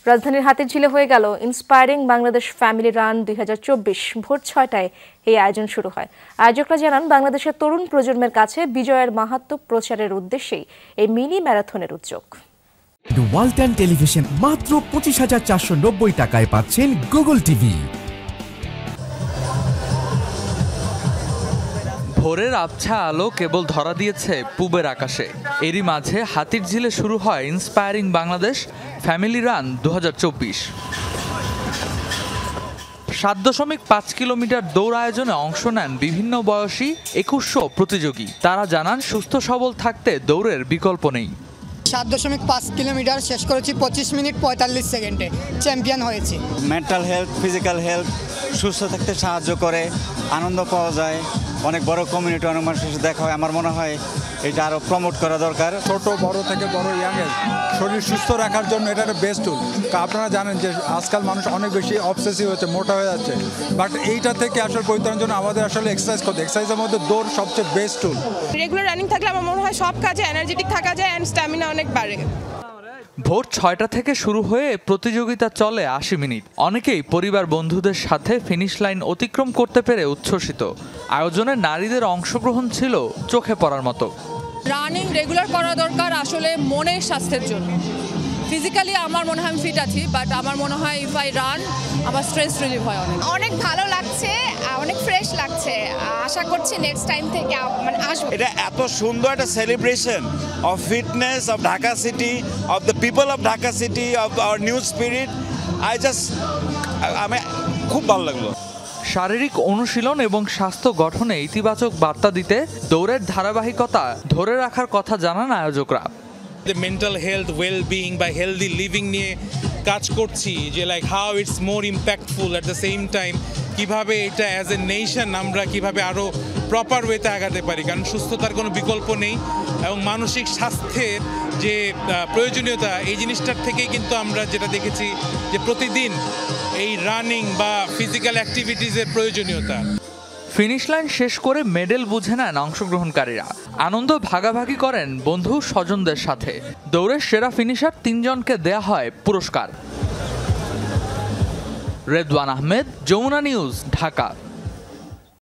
রাজধানীর হাতিরঝিলে হয়ে গেল ইন্সপায়ারিং বাংলাদেশ ফ্যামিলি রান 2024। ভোর 6টায় এই আয়োজন শুরু হয়। আয়োজকরা জানান, বাংলাদেশের তরুণ প্রজন্মের কাছে বিজয়ের মাহাত্ম্য প্রচারের উদ্দেশ্যেই এই মিনি ম্যারাথনের উদ্যোগ। ওয়ালটন টেলিভিশন মাত্র 25,490 টাকায় পাচ্ছেন গুগল টিভি। ভোরের আবছা আলো কেবল ধরা দিয়েছে পূবের আকাশে। এরই মাঝে হাতিরঝিলে শুরু হয় inspiring Bangladesh family run 2024। 7.5 kilometre দৌড় আয়োজনে অংশ নেন বিভিন্ন বয়সী 2100 প্রতিযোগী। তারা জানান, সুস্থ সবল থাকতে দৌড়ের বিকল্প নেই। 7.5 কিলোমিটার শেষ করেছি 25 মিনিট 45 সেকেন্ডে, চ্যাম্পিয়ন হয়েছি। মেন্টাল হেলথ, ফিজিক্যাল হেলথ, সুস্থ থাকতে সাহায্য করে, আনন্দ পাওয়া যায়, অনেক বড় কমিউনিটি, অনেক মানুষের সাথে দেখা হয়। আমার মনে হয় এটা আরও প্রমোট করা দরকার। ছোট বড় থেকে বড় ইয়াংয়ের শরীর সুস্থ রাখার জন্য এটা একটা বেস্ট টুল। আপনারা জানেন যে আজকাল মানুষ অনেক বেশি অবসেসিভ হচ্ছে, মোটা হয়ে যাচ্ছে, বাট এইটা থেকে আসলে পরিত্রাণের জন্য আমাদের আসলে এক্সারসাইজ করতে। এক্সারসাইজের মধ্যে দৌড় সবচেয়ে বেস্ট টুল। রেগুলার রানিং থাকলে আমার মনে হয় সব কাজে এনার্জেটিক থাকা যায় অ্যান্ড স্ট্যামিনা অনেক বাড়ে। ভোর 6টা থেকে শুরু হয়ে প্রতিযোগিতা চলে 80 মিনিট। অনেকেই পরিবার বন্ধুদের সাথে ফিনিশ লাইন অতিক্রম করতে পেরে উচ্ছ্বসিত। আয়োজনে নারীদের অংশগ্রহণ ছিল চোখে পড়ার মতো। রানিং রেগুলার করা দরকার আসলে মনের স্বাস্থ্যের জন্য। ফিজিক্যালি আমার মনে হয় আমি ফিট আছি, বাট আমার মনে হয় ইফ আই রান আমার স্ট্রেস রিলিভ হয়। অনেক ভালো লাগছে, অনেক ফ্রেশ লাগছে। আশা করছি নেক্সট টাইম থেকে আসবো। এটা এত সুন্দর একটা celebration of fitness of Dhaka city, of the people of Dhaka city, of our new spirit. আমি খুব ভালো লাগলো। শারীরিক অনুশীলন এবং স্বাস্থ্য গঠনে ইতিবাচক বার্তা দিতে দৌড়ের ধারাবাহিকতা ধরে রাখার কথা জানান আয়োজকরা। মেন্টাল হেলথ, ওয়েলবিং বা হেলদি লিভিং নিয়ে কাজ করছি, যে like how it's more impactful at the same time কিভাবে এটা অ্যাজ এ নেশন আমরা কিভাবে আরও প্রপার ওয়েতে আগাতে পারি, কারণ সুস্থতার কোনো বিকল্প নেই এবং মানসিক স্বাস্থ্যের যে প্রয়োজনীয়তা এই জিনিসটার থেকেই কিন্তু আমরা যেটা দেখেছি যে প্রতিদিন এই রানিং বা ফিজিক্যাল অ্যাক্টিভিটিসের প্রয়োজনীয়তা। ফিনিশ লাইন শেষ করে মেডেল বুঝে নেন অংশগ্রহণকারীরা। আনন্দ ভাগাভাগি করেন বন্ধু স্বজনদের সাথে। দৌড়ের সেরা ফিনিশার 3 জনকে দেয়া হয় পুরস্কার। রেদওয়ান আহমেদ, যমুনা নিউজ, ঢাকা।